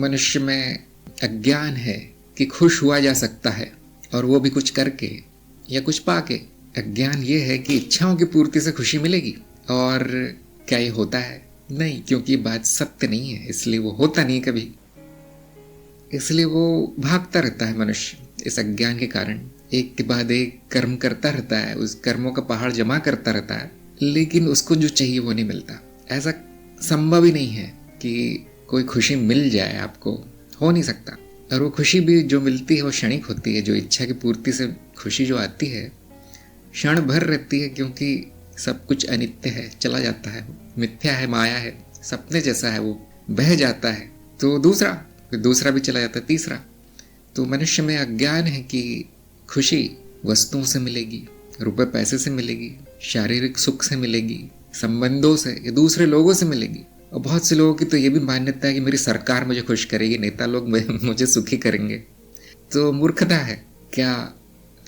मनुष्य में अज्ञान है कि खुश हुआ जा सकता है, और वो भी कुछ करके या कुछ पाके। अज्ञान ये है कि इच्छाओं की पूर्ति से खुशी मिलेगी, और क्या ये होता है? नहीं, क्योंकि ये बात सत्य नहीं है, इसलिए वो होता नहीं कभी। इसलिए वो भागता रहता है मनुष्य इस अज्ञान के कारण, एक के बाद एक कर्म करता रहता है, उस कर्मों का पहाड़ जमा करता रहता है, लेकिन उसको जो चाहिए वो नहीं मिलता। ऐसा संभव ही नहीं है कि कोई खुशी मिल जाए आपको, हो नहीं सकता। और वो खुशी भी जो मिलती है वो क्षणिक होती है। जो इच्छा की पूर्ति से खुशी जो आती है क्षण भर रहती है, क्योंकि सब कुछ अनित्य है, चला जाता है, मिथ्या है, माया है, सपने जैसा है, वो बह जाता है। तो दूसरा भी चला जाता है, तीसरा। तो मनुष्य में अज्ञान है कि खुशी वस्तुओं से मिलेगी, रुपए पैसे से मिलेगी, शारीरिक सुख से मिलेगी, संबंधों से या दूसरे लोगों से मिलेगी। और बहुत से लोगों की तो ये भी मान्यता है कि मेरी सरकार मुझे खुश करेगी, नेता लोग मुझे सुखी करेंगे। तो मूर्खता है। क्या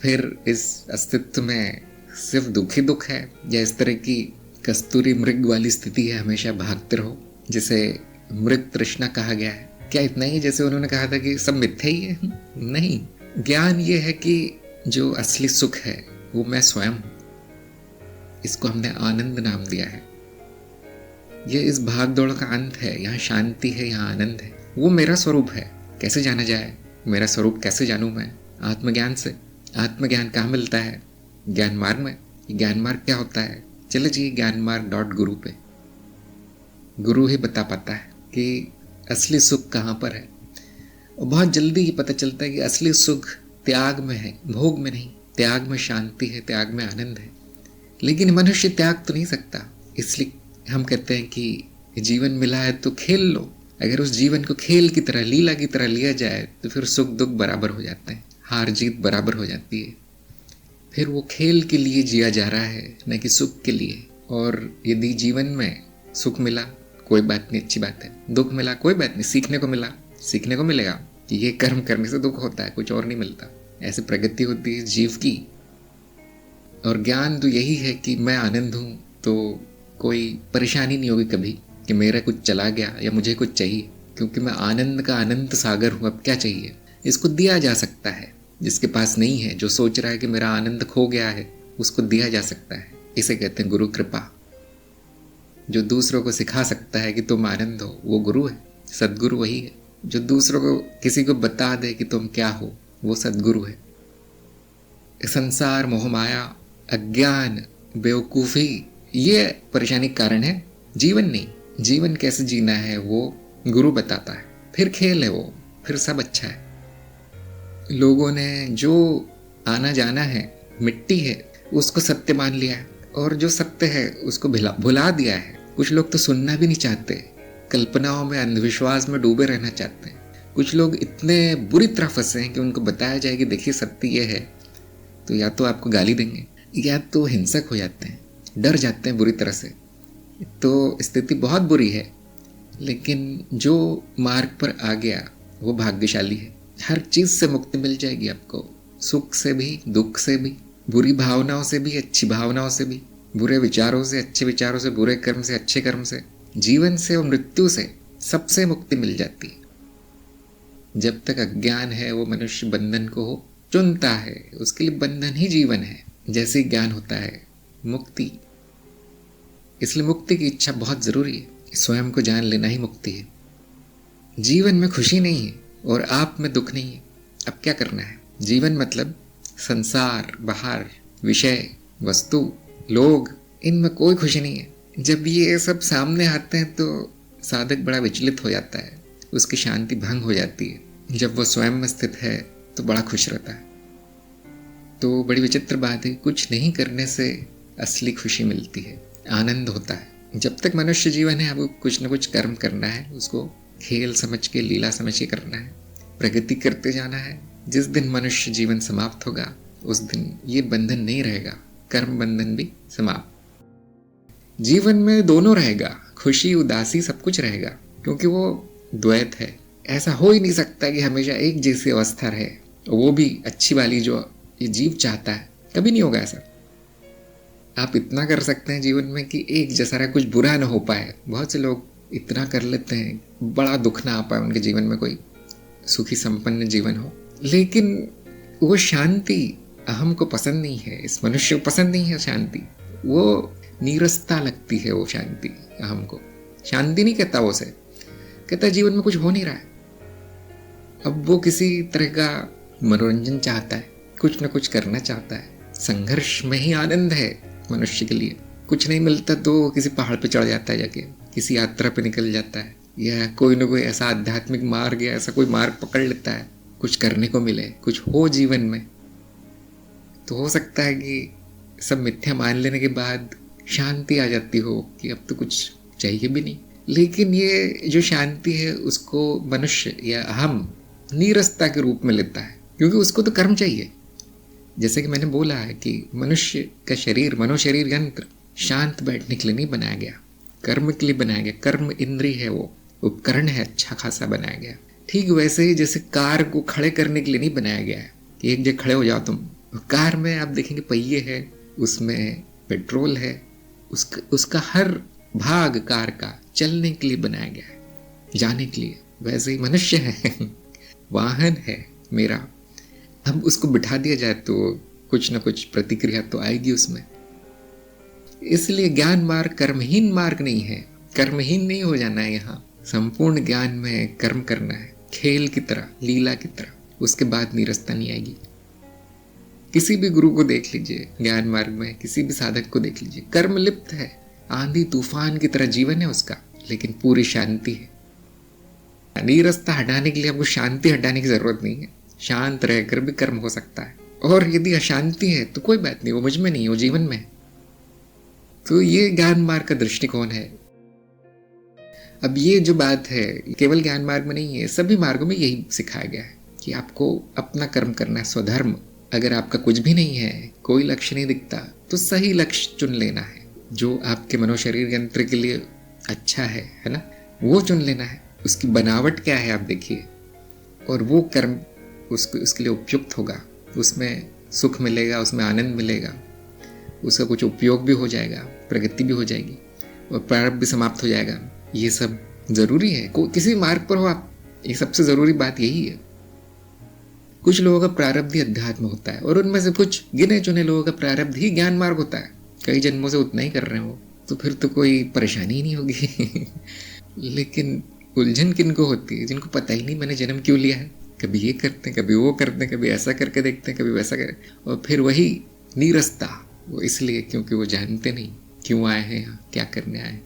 फिर इस अस्तित्व में सिर्फ दुख ही दुख है, या इस तरह की कस्तूरी मृग वाली स्थिति है, हमेशा भागते रहो, जिसे मृग तृष्णा कहा गया है? क्या इतना ही, जैसे उन्होंने कहा था कि सब मिथ्या ही है? नहीं, ज्ञान ये है कि जो असली सुख है वो मैं स्वयं हूं। इसको हमने आनंद नाम दिया है। ये इस भाग दौड़ का अंत है, यहाँ शांति है, यहाँ आनंद है। वो मेरा स्वरूप है। कैसे जाना जाए? मेरा स्वरूप कैसे जानूं मैं? आत्मज्ञान से। आत्मज्ञान कहाँ मिलता है? ज्ञान मार्ग में। ज्ञान मार्ग क्या होता है? चले जी ज्ञानमार्ग.guru पे। गुरु ही बता पाता है कि असली सुख कहाँ पर है। और बहुत जल्दी ही पता चलता है कि असली सुख त्याग में है, भोग में नहीं। त्याग में शांति है, त्याग में आनंद है। लेकिन मनुष्य त्याग तो नहीं सकता, इसलिए हम कहते हैं कि जीवन मिला है तो खेल लो। अगर उस जीवन को खेल की तरह, लीला की तरह लिया जाए तो फिर सुख दुख बराबर हो जाते हैं, हार जीत बराबर हो जाती है। फिर वो खेल के लिए जिया जा रहा है, न कि सुख के लिए। और यदि जीवन में सुख मिला कोई बात नहीं, अच्छी बात है। दुख मिला कोई बात नहीं, सीखने को मिला, सीखने को मिलेगा कि ये कर्म करने से दुख होता है, कुछ और नहीं मिलता। ऐसे प्रगति होती है जीव की। और ज्ञान तो यही है कि मैं आनंद हूँ, तो कोई परेशानी नहीं होगी कभी कि मेरा कुछ चला गया या मुझे कुछ चाहिए, क्योंकि मैं आनंद का अनंत सागर हूँ। अब क्या चाहिए? इसको दिया जा सकता है। जिसके पास नहीं है, जो सोच रहा है कि मेरा आनंद खो गया है, उसको दिया जा सकता है। इसे कहते हैं गुरु कृपा। जो दूसरों को सिखा सकता है कि तुम आनंद हो, वो गुरु है। सद्गुरु वही है। जो दूसरों को, किसी को बता दे कि तुम क्या हो, वो सद्गुरु है। संसार, मोहमाया, अज्ञान, बेवकूफ़ी, ये परेशानी का कारण है, जीवन नहीं। जीवन कैसे जीना है वो गुरु बताता है। फिर खेल है वो, फिर सब अच्छा है। लोगों ने जो आना जाना है, मिट्टी है, उसको सत्य मान लिया है, और जो सत्य है उसको भुला दिया है। कुछ लोग तो सुनना भी नहीं चाहते, कल्पनाओं में, अंधविश्वास में डूबे रहना चाहते हैं। कुछ लोग इतने बुरी तरह फंसे हैं कि उनको बताया जाए कि देखिए सत्य ये है, तो या तो आपको गाली देंगे या तो हिंसक हो जाते हैं, डर जाते हैं बुरी तरह से। तो स्थिति बहुत बुरी है। लेकिन जो मार्ग पर आ गया वो भाग्यशाली है। हर चीज़ से मुक्ति मिल जाएगी आपको, सुख से भी, दुख से भी, बुरी भावनाओं से भी, अच्छी भावनाओं से भी, बुरे विचारों से, अच्छे विचारों से, बुरे कर्म से, अच्छे कर्म से, जीवन से और मृत्यु से, सबसे मुक्ति मिल जाती है। जब तक अज्ञान है वो मनुष्य बंधन को चुनता है, उसके लिए बंधन ही जीवन है। जैसे ही ज्ञान होता है मुक्ति। इसलिए मुक्ति की इच्छा बहुत जरूरी है। स्वयं को जान लेना ही मुक्ति है। जीवन में खुशी नहीं है और आप में दुख नहीं है। अब क्या करना है? जीवन मतलब संसार, बाहर, विषय, वस्तु, लोग, इनमें कोई खुशी नहीं है। जब ये सब सामने आते हैं तो साधक बड़ा विचलित हो जाता है, उसकी शांति भंग हो जाती है। जब वो स्वयं में स्थित है तो बड़ा खुश रहता है। तो बड़ी विचित्र बात है, कुछ नहीं करने से असली खुशी मिलती है, आनंद होता है। जब तक मनुष्य जीवन है, आपको कुछ न कुछ कर्म करना है, उसको खेल समझ के, लीला समझ के करना है, प्रगति करते जाना है। जिस दिन मनुष्य जीवन समाप्त होगा उस दिन ये बंधन नहीं रहेगा, कर्म बंधन भी समाप्त। जीवन में दोनों रहेगा, खुशी, उदासी, सब कुछ रहेगा, क्योंकि वो द्वैत है। ऐसा हो ही नहीं सकता कि हमेशा एक जैसी अवस्था रहे, वो भी अच्छी वाली जो ये जीव चाहता है। कभी नहीं होगा ऐसा। आप इतना कर सकते हैं जीवन में कि एक जैसा रहे, कुछ बुरा ना हो पाए। बहुत से लोग इतना कर लेते हैं, बड़ा दुख ना आ पाए उनके जीवन में, कोई सुखी संपन्न जीवन हो, लेकिन वो शांति अहम को पसंद नहीं है, इस मनुष्य को पसंद नहीं है शांति। वो नीरसता लगती है वो शांति अहम को। शांति नहीं कहता वो उसे, कहता है जीवन में कुछ हो नहीं रहा है। अब वो किसी तरह का मनोरंजन चाहता है, कुछ ना कुछ करना चाहता है। संघर्ष में ही आनंद है मनुष्य के लिए। कुछ नहीं मिलता तो किसी पहाड़ पे चढ़ जाता है, जाके किसी यात्रा पे निकल जाता है, या कोई ना कोई ऐसा आध्यात्मिक मार्ग या ऐसा कोई मार्ग पकड़ लेता है, कुछ करने को मिले, कुछ हो जीवन में। तो हो सकता है कि सब मिथ्या मान लेने के बाद शांति आ जाती हो कि अब तो कुछ चाहिए भी नहीं। लेकिन ये जो शांति है उसको मनुष्य या अहम नीरसता के रूप में लेता है, क्योंकि उसको तो कर्म चाहिए। जैसे कि मैंने बोला है कि मनुष्य का शरीर, मनोशरीर यंत्र शांत बैठने के लिए नहीं बनाया गया, कर्म के लिए बनाया गया। कर्म इंद्रिय है, वो उपकरण है, अच्छा खासा बनाया गया। ठीक वैसे ही जैसे कार को खड़े करने के लिए नहीं बनाया गया है कि एक जगह खड़े हो जाओ तुम। कार में आप देखेंगे पहिए है, उसमें पेट्रोल है, उसका हर भाग कार का चलने के लिए बनाया गया है, जाने के लिए। वैसे ही मनुष्य है वाहन है मेरा। अब उसको बिठा दिया जाए तो कुछ ना कुछ प्रतिक्रिया तो आएगी उसमें। इसलिए ज्ञान मार्ग कर्महीन मार्ग नहीं है। कर्महीन नहीं हो जाना है, यहाँ संपूर्ण ज्ञान में कर्म करना है, खेल की तरह, लीला की तरह। उसके बाद नीरसता नहीं आएगी। किसी भी गुरु को देख लीजिए ज्ञान मार्ग में, किसी भी साधक को देख लीजिए, कर्म लिप्त है, आंधी तूफान की तरह जीवन है उसका, लेकिन पूरी शांति है। नीरसता हटाने के लिए आपको शांति हटाने की जरूरत नहीं है, शांत रहकर भी कर्म हो सकता है। और यदि अशांति है तो कोई बात नहीं, वो मुझ में नहीं, वो जीवन में है। तो ये ज्ञान मार्ग का दृष्टिकोण है। अब ये जो बात है केवल ज्ञान मार्ग में नहीं है, सभी मार्गों में यही सिखाया गया है कि आपको अपना कर्म करना है, स्वधर्म। अगर आपका कुछ भी नहीं है, कोई लक्ष्य नहीं दिखता, तो सही लक्ष्य चुन लेना है जो आपके मनोशरीर यंत्र के लिए अच्छा है ना, वो चुन लेना है। उसकी बनावट क्या है आप देखिए, और वो कर्म उसके लिए उपयुक्त होगा, उसमें सुख मिलेगा, उसमें आनंद मिलेगा, उसका कुछ उपयोग भी हो जाएगा, प्रगति भी हो जाएगी और प्रारब्ध भी समाप्त हो जाएगा। ये सब जरूरी है, किसी मार्ग पर हो आप, ये सबसे जरूरी बात यही है। कुछ लोगों का प्रारब्ध ही अध्यात्म होता है, और उनमें से कुछ गिने चुने लोगों का प्रारब्ध ही ज्ञान मार्ग होता है। कई जन्मों से उतना ही कर रहे हो तो फिर तो कोई परेशानी ही नहीं होगी लेकिन उलझन किनको होती है? जिनको पता ही नहीं मैंने जन्म क्यों लिया है। कभी ये करते हैं, कभी वो करते हैं, कभी ऐसा करके देखते हैं, कभी वैसा करें, और फिर वही नीरसता। वो इसलिए क्योंकि वो जानते नहीं क्यों आए हैं यहाँ, क्या करने आए हैं।